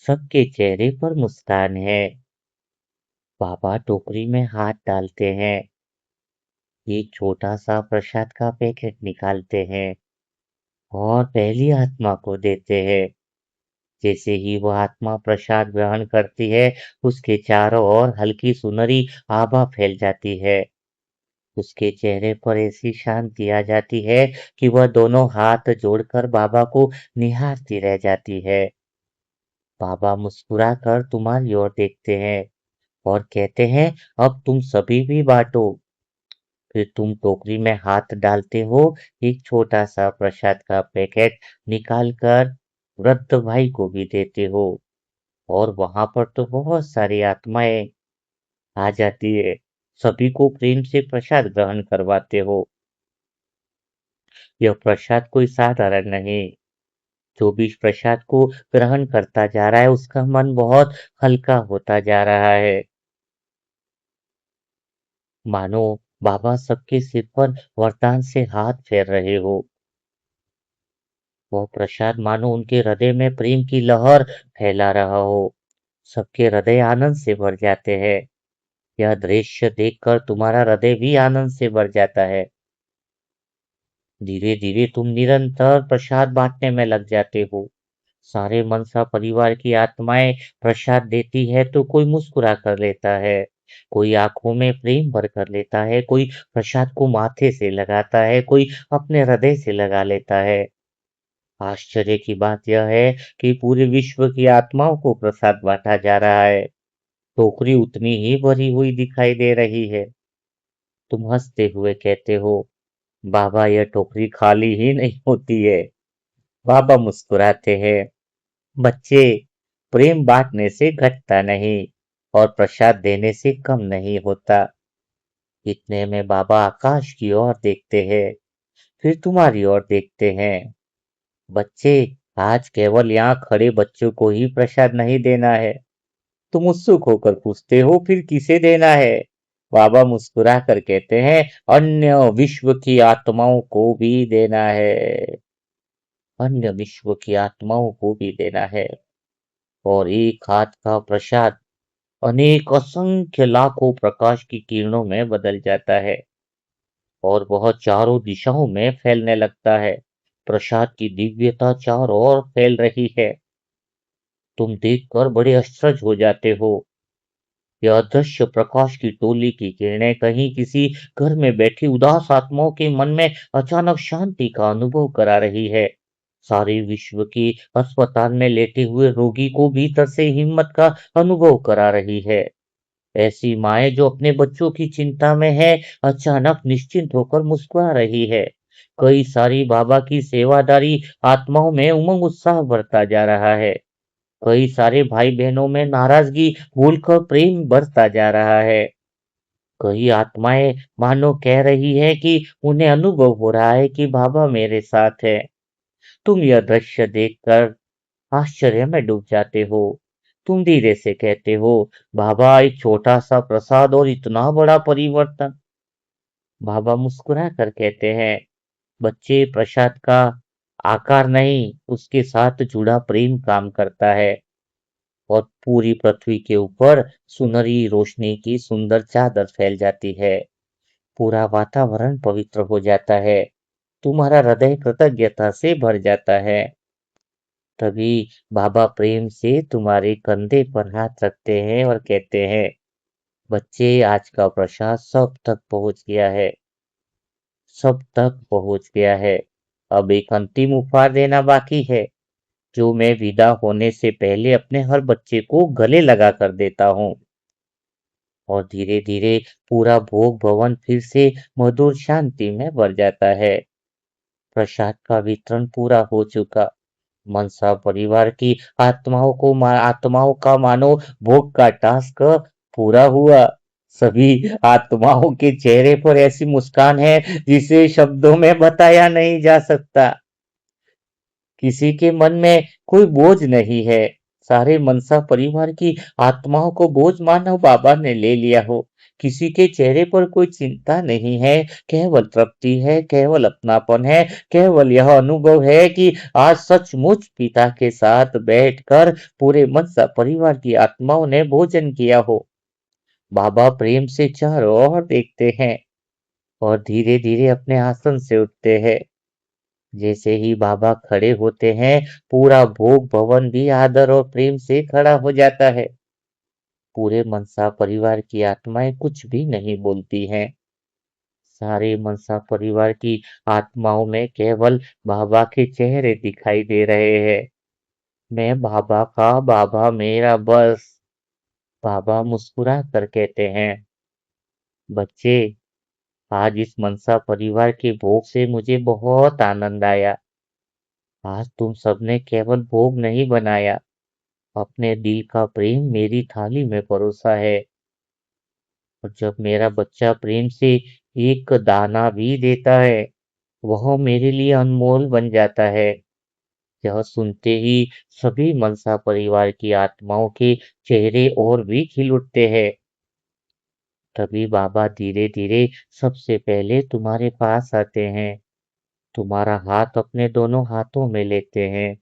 सबके चेहरे पर मुस्कान है। बाबा टोकरी में हाथ डालते हैं। एक छोटा सा प्रसाद का पैकेट निकालते हैं और पहली आत्मा को देते हैं। जैसे ही वह आत्मा प्रसाद ग्रहण करती है, उसके चारों ओर हल्की सुनहरी आभा फैल जाती है। उसके चेहरे पर ऐसी शांति आ जाती है कि वह दोनों हाथ जोड़कर बाबा को निहारती रह जाती है। बाबा मुस्कुराकर तुम्हारी ओर देखते हैं और कहते हैं, अब तुम सभी भी बांटो। फिर तुम टोकरी में हाथ डालते हो, एक छोटा सा प्रसाद का पैकेट निकालकर वृद्ध भाई को भी देते हो और वहां पर तो बहुत सारी आत्माएं आ जाती है। सभी को प्रेम से प्रसाद ग्रहण करवाते हो। यह प्रसाद कोई साधारण नहीं। जो भी इस प्रसाद को ग्रहण करता जा रहा है, उसका मन बहुत हल्का होता जा रहा है। मानो बाबा सबके सिर पर वरदान से हाथ फेर रहे हो। वह प्रसाद मानो उनके हृदय में प्रेम की लहर फैला रहा हो। सबके हृदय आनंद से भर जाते हैं। यह दृश्य देखकर तुम्हारा हृदय भी आनंद से भर जाता है। धीरे धीरे तुम निरंतर प्रसाद बांटने में लग जाते हो। सारे मनसा परिवार की आत्माएं प्रसाद देती है तो कोई मुस्कुरा कर लेता है, कोई आंखों में प्रेम भर कर लेता है, कोई प्रसाद को माथे से लगाता है, कोई अपने हृदय से लगा लेता है। आश्चर्य की बात यह है कि पूरे विश्व की आत्माओं को प्रसाद बांटा जा रहा है। टोकरी उतनी ही भरी हुई दिखाई दे रही है। तुम हंसते हुए कहते हो, बाबा यह टोकरी खाली ही नहीं होती है। बाबा मुस्कुराते हैं, बच्चे, प्रेम बांटने से घटता नहीं और प्रसाद देने से कम नहीं होता। इतने में बाबा आकाश की ओर देखते हैं, फिर तुम्हारी ओर देखते हैं। बच्चे, आज केवल यहाँ खड़े बच्चों को ही प्रसाद नहीं देना है। तुम उत्सुक होकर पूछते हो, फिर किसे देना है? बाबा मुस्कुरा कर कहते हैं, अन्य विश्व की आत्माओं को भी देना है। अन्य विश्व की आत्माओं को भी देना है। और एक हाथ का प्रसाद अनेक असंख्य लाखों प्रकाश की किरणों में बदल जाता है और वह चारों दिशाओं में फैलने लगता है। प्रसाद की दिव्यता चारों ओर फैल रही है। तुम देखकर बड़े आश्चर्य हो जाते हो। यह अदृश्य प्रकाश की टोली की किरणें कहीं किसी घर में बैठी उदास आत्माओं के मन में अचानक शांति का अनुभव करा रही है। सारे विश्व की अस्पताल में लेटे हुए रोगी को भीतर से हिम्मत का अनुभव करा रही है। ऐसी माएं जो अपने बच्चों की चिंता में है, अचानक निश्चिंत होकर मुस्कुरा रही है। कई सारी बाबा की सेवादारी आत्माओं में उमंग उत्साह बढ़ता जा रहा है। कई सारे भाई बहनों में नाराजगी भूलकर प्रेम बढ़ता जा रहा है। कई आत्माएं मानो कह रही है कि उन्हें अनुभव हो रहा है कि बाबा मेरे साथ है। तुम यह दृश्य देखकर आश्चर्य में डूब जाते हो। तुम धीरे से कहते हो, बाबा एक छोटा सा प्रसाद और इतना बड़ा परिवर्तन। बाबा मुस्कुरा कर कहते हैं, बच्चे, प्रसाद का आकार नहीं, उसके साथ जुड़ा प्रेम काम करता है। और पूरी पृथ्वी के ऊपर सुनहरी रोशनी की सुंदर चादर फैल जाती है। पूरा वातावरण पवित्र हो जाता है। तुम्हारा हृदय कृतज्ञता से भर जाता है। तभी बाबा प्रेम से तुम्हारे कंधे पर हाथ रखते हैं और कहते हैं, बच्चे, आज का प्रसाद सब तक पहुंच गया है। सब तक पहुंच गया है। अब एक अंतिम उपहार देना बाकी है, जो मैं विदा होने से पहले अपने हर बच्चे को गले लगा कर देता हूँ। और धीरे धीरे पूरा भोग भवन फिर से मधुर शांति में भर जाता है। प्रसाद का वितरण पूरा हो चुका। मनसा परिवार की आत्माओं का मानो भोग का टास्क पूरा हुआ। सभी आत्माओं के चेहरे पर ऐसी मुस्कान है जिसे शब्दों में बताया नहीं जा सकता। किसी के मन में कोई बोझ नहीं है, सारे मनसा परिवार की आत्माओं को बोझ मानो बाबा ने ले लिया हो। किसी के चेहरे पर कोई चिंता नहीं है, केवल तृप्ति है, केवल अपनापन है, केवल यह अनुभव है कि आज सचमुच पिता के साथ बैठकर पूरे मनसा परिवार की आत्माओं ने भोजन किया हो। बाबा प्रेम से चारों ओर देखते हैं और धीरे धीरे अपने आसन से उठते हैं। जैसे ही बाबा खड़े होते हैं, पूरा भोग भवन भी आदर और प्रेम से खड़ा हो जाता है। पूरे मनसा परिवार की आत्माएं कुछ भी नहीं बोलती हैं। सारे मनसा परिवार की आत्माओं में केवल बाबा के चेहरे दिखाई दे रहे हैं। मैं बाबा का, बाबा मेरा बस। बाबा मुस्कुरा कर कहते हैं, बच्चे, आज इस मनसा परिवार के भोग से मुझे बहुत आनंद आया। आज तुम सबने केवल भोग नहीं बनाया, अपने दिल का प्रेम मेरी थाली में परोसा है। और जब मेरा बच्चा प्रेम से एक दाना भी देता है, वह मेरे लिए अनमोल बन जाता है। यह सुनते ही सभी मनसा परिवार की आत्माओं के चेहरे और भी खिल उठते हैं। तभी बाबा धीरे धीरे सबसे पहले तुम्हारे पास आते हैं, तुम्हारा हाथ अपने दोनों हाथों में लेते हैं।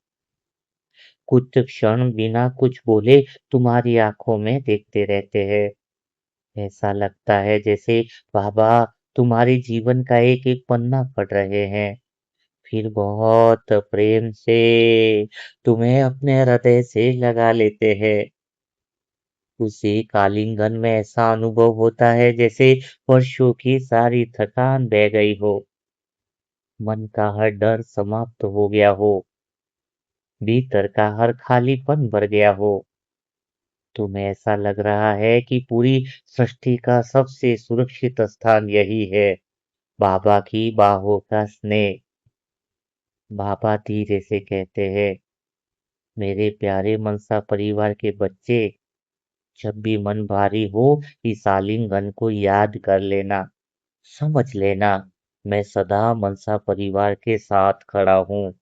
कुछ क्षण बिना कुछ बोले तुम्हारी आंखों में देखते रहते हैं। ऐसा लगता है जैसे बाबा तुम्हारे जीवन का एक एक पन्ना पढ़ रहे हैं। फिर बहुत प्रेम से तुम्हें अपने हृदय से लगा लेते हैं। उसी आलिंगन में ऐसा अनुभव होता है जैसे वर्षों की सारी थकान बह गई हो, मन का हर डर समाप्त हो गया हो, भीतर का हर खालीपन भर गया हो। तुम्हें ऐसा लग रहा है कि पूरी सृष्टि का सबसे सुरक्षित स्थान यही है, बाबा की बाहों का स्नेह। बाबा धीरे से कहते हैं, मेरे प्यारे मनसा परिवार के बच्चे, जब भी मन भारी हो, इस आलिंगन को याद कर लेना। समझ लेना, मैं सदा मनसा परिवार के साथ खड़ा हूँ।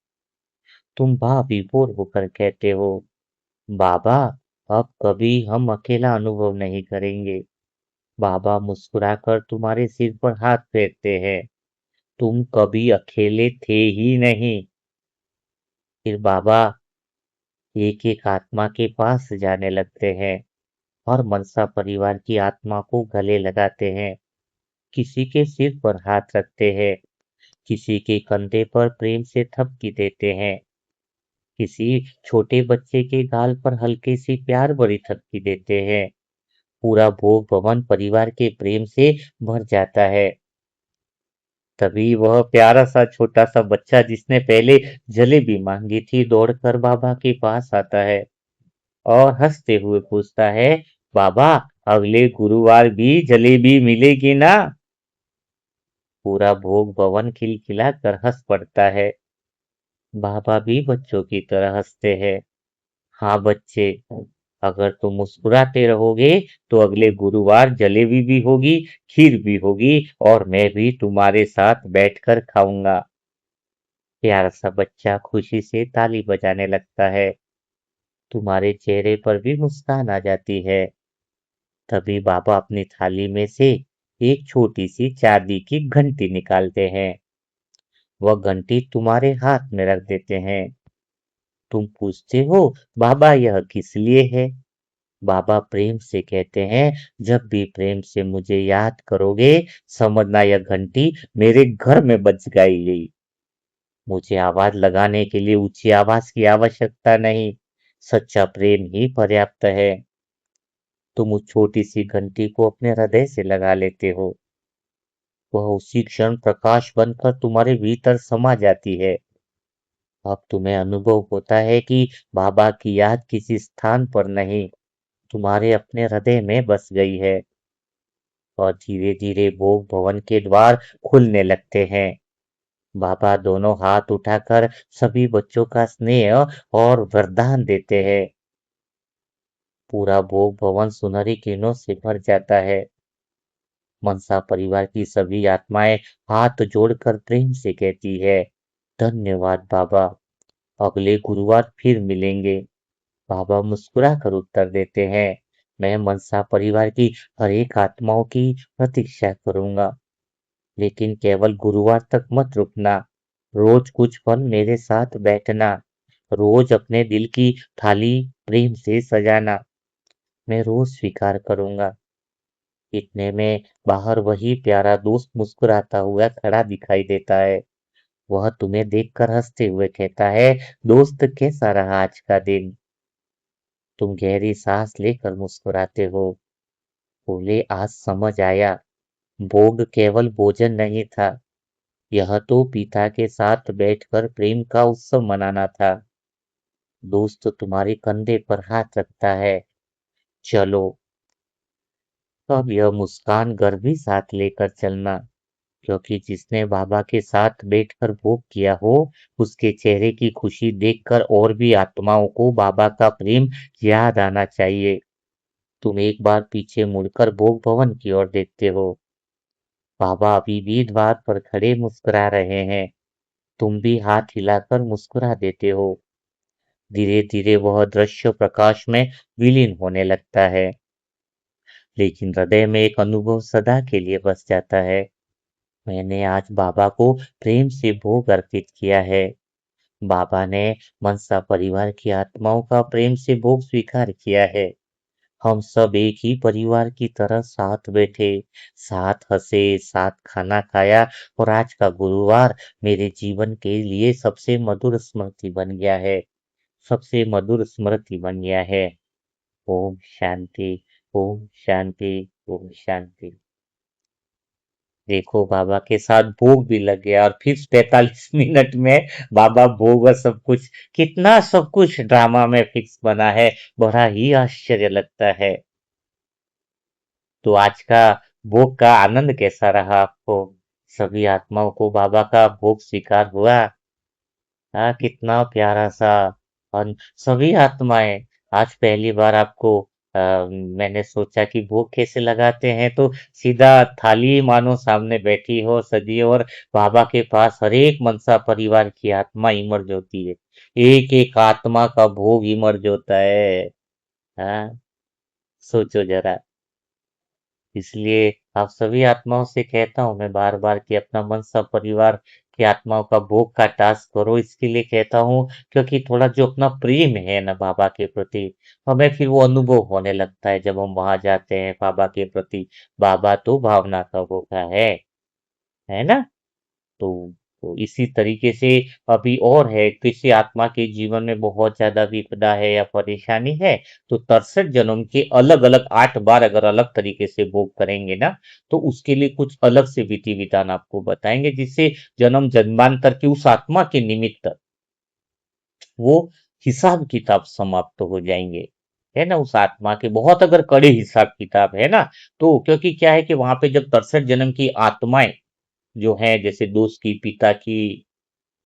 तुम भावविभोर होकर कहते हो, बाबा, अब कभी हम अकेला अनुभव नहीं करेंगे। बाबा मुस्कुराकर तुम्हारे सिर पर हाथ फेरते हैं, तुम कभी अकेले थे ही नहीं। फिर बाबा एक एक आत्मा के पास जाने लगते हैं और मनसा परिवार की आत्मा को गले लगाते हैं। किसी के सिर पर हाथ रखते हैं, किसी के कंधे पर प्रेम से थपकी देते हैं, किसी छोटे बच्चे के गाल पर हल्की सी प्यार भरी थपकी देते हैं। पूरा भोग भवन परिवार के प्रेम से भर जाता है। तभी वह प्यारा सा छोटा सा बच्चा जिसने पहले जलेबी मांगी थी, दौड़कर बाबा के पास आता है और हंसते हुए पूछता है, बाबा, अगले गुरुवार भी जलेबी मिलेगी ना? पूरा भोग भवन खिलखिला कर हंस पड़ता है। बाबा भी बच्चों की तरह हंसते हैं। हाँ बच्चे, अगर तुम मुस्कुराते रहोगे तो अगले गुरुवार जलेबी भी होगी, खीर भी होगी और मैं भी तुम्हारे साथ बैठकर खाऊंगा। प्यारा सा बच्चा खुशी से ताली बजाने लगता है। तुम्हारे चेहरे पर भी मुस्कान आ जाती है। तभी बाबा अपनी थाली में से एक छोटी सी चांदी की घंटी निकालते हैं। वह घंटी तुम्हारे हाथ में रख देते हैं। तुम पूछते हो, बाबा यह किस लिए है? बाबा प्रेम से कहते हैं, जब भी प्रेम से मुझे याद करोगे, समझना यह घंटी मेरे घर में बज गई। मुझे आवाज लगाने के लिए ऊंची आवाज की आवश्यकता नहीं, सच्चा प्रेम ही पर्याप्त है। तुम उस छोटी सी घंटी को अपने हृदय से लगा लेते हो, वह उसी क्षण प्रकाश बनकर तुम्हारे भीतर समा जाती है। अब तुम्हें अनुभव होता है कि बाबा की याद किसी स्थान पर नहीं, तुम्हारे अपने हृदय में बस गई है। और धीरे धीरे भोग भवन के द्वार खुलने लगते हैं। बाबा दोनों हाथ उठाकर सभी बच्चों का स्नेह और वरदान देते हैं। पूरा भोग भवन सुनहरी किरणों से भर जाता है। मनसा परिवार की सभी आत्माएं हाथ जोड़कर प्रेम से कहती है, धन्यवाद बाबा, अगले गुरुवार फिर मिलेंगे। बाबा मुस्कुरा कर उत्तर देते हैं, मैं मनसा परिवार की हर एक आत्माओं की प्रतीक्षा करूंगा, लेकिन केवल गुरुवार तक मत रुकना। रोज कुछ पल मेरे साथ बैठना, रोज अपने दिल की थाली प्रेम से सजाना, मैं रोज स्वीकार करूंगा। इतने में बाहर वही प्यारा दोस्त मुस्कुराता हुआ खड़ा दिखाई देता है। वह तुम्हें देखकर हंसते हुए कहता है, दोस्त कैसा रहा आज का दिन? तुम गहरी सांस लेकर मुस्कुराते हो, बोले आज समझ आया, भोग केवल भोजन नहीं था, यह तो पिता के साथ बैठकर प्रेम का उत्सव मनाना था। दोस्त तुम्हारे कंधे पर हाथ रखता है, चलो। अब यह मुस्कान घर भी साथ लेकर चलना, क्योंकि जिसने बाबा के साथ बैठकर भोग किया हो, उसके चेहरे की खुशी देखकर और भी आत्माओं को बाबा का प्रेम याद आना चाहिए। तुम एक बार पीछे मुड़कर भोग भवन की ओर देखते हो, बाबा अभी भी द्वार पर खड़े मुस्कुरा रहे हैं। तुम भी हाथ हिलाकर मुस्कुरा देते हो। धीरे धीरे वह दृश्य प्रकाश में विलीन होने लगता है, लेकिन हृदय में एक अनुभव सदा के लिए बस जाता है। मैंने आज बाबा को प्रेम से भोग अर्पित किया है। बाबा ने मनसा परिवार की आत्माओं का प्रेम से भोग स्वीकार किया है। हम सब एक ही परिवार की तरह साथ बैठे, साथ हंसे, साथ खाना खाया, और आज का गुरुवार मेरे जीवन के लिए सबसे मधुर स्मृति बन गया है। सबसे मधुर स्मृति बन गया है। ओम शांति, ओम शांति, ओम शांति। देखो बाबा के साथ भोग भी लग गया, और फिर 45 मिनट में बाबा भोग और सब कुछ, कितना सब कुछ ड्रामा में फिक्स बना है। बड़ा ही आश्चर्य लगता है। तो आज का भोग का आनंद कैसा रहा आपको? सभी आत्माओं को बाबा का भोग स्वीकार हुआ? हाँ, कितना प्यारा सा। और सभी आत्माएं, आज पहली बार आपको मैंने सोचा कि भोग कैसे लगाते हैं, तो सीधा थाली मानो सामने बैठी हो सजी हो, और बाबा के पास हर एक मनसा परिवार की आत्मा इमर्ज होती है। एक एक आत्मा का भोग इमर्ज होता है। हाँ, सोचो जरा। इसलिए आप सभी आत्माओं से कहता हूँ मैं बार बार कि अपना मन सब परिवार की आत्माओं का भोग का टास्क करो। इसके लिए कहता हूँ क्योंकि थोड़ा जो अपना प्रेम है ना बाबा के प्रति, हमें फिर वो अनुभव होने लगता है जब हम वहां जाते हैं बाबा के प्रति। बाबा तो भावना का भोगा है ना? तो इसी तरीके से अभी और है, किसी आत्मा के जीवन में बहुत ज्यादा विपदा है या परेशानी है, तो 63 जन्म के अलग अलग 8 बार अगर अलग तरीके से भोग करेंगे ना, तो उसके लिए कुछ अलग से विधि विधान आपको बताएंगे, जिससे जन्म जन्मांतर की उस आत्मा के निमित्त वो हिसाब किताब समाप्त हो जाएंगे। है ना? उस आत्मा के बहुत अगर कड़े हिसाब किताब है ना, तो क्योंकि क्या है कि वहां पे जब 63 जन्म की आत्माएं जो हैं, जैसे दोस्त की, पिता की,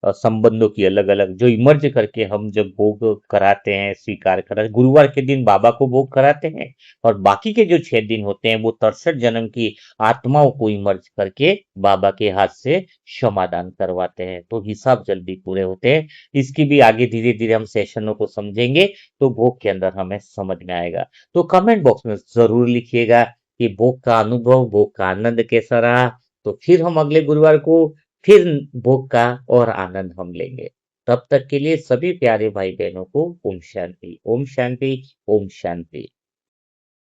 संबंधों की अलग अलग जो इमर्ज करके हम जब भोग कराते हैं, स्वीकार कराते, गुरुवार के दिन बाबा को भोग कराते हैं, और बाकी के जो 6 दिन होते हैं वो 63 जन्म की आत्माओं को इमर्ज करके बाबा के हाथ से क्षमादान करवाते हैं, तो हिसाब जल्दी पूरे होते हैं। इसकी भी आगे धीरे धीरे हम सेशनों को समझेंगे, तो भोग के अंदर हमें समझ में आएगा। तो कमेंट बॉक्स में जरूर लिखिएगा कि भोग का अनुभव, भोग का आनंद कैसा रहा। तो फिर हम अगले गुरुवार को फिर भोग का और आनंद हम लेंगे। तब तक के लिए सभी प्यारे भाई बहनों को ओम शांति, ओम शांति, ओम शांति।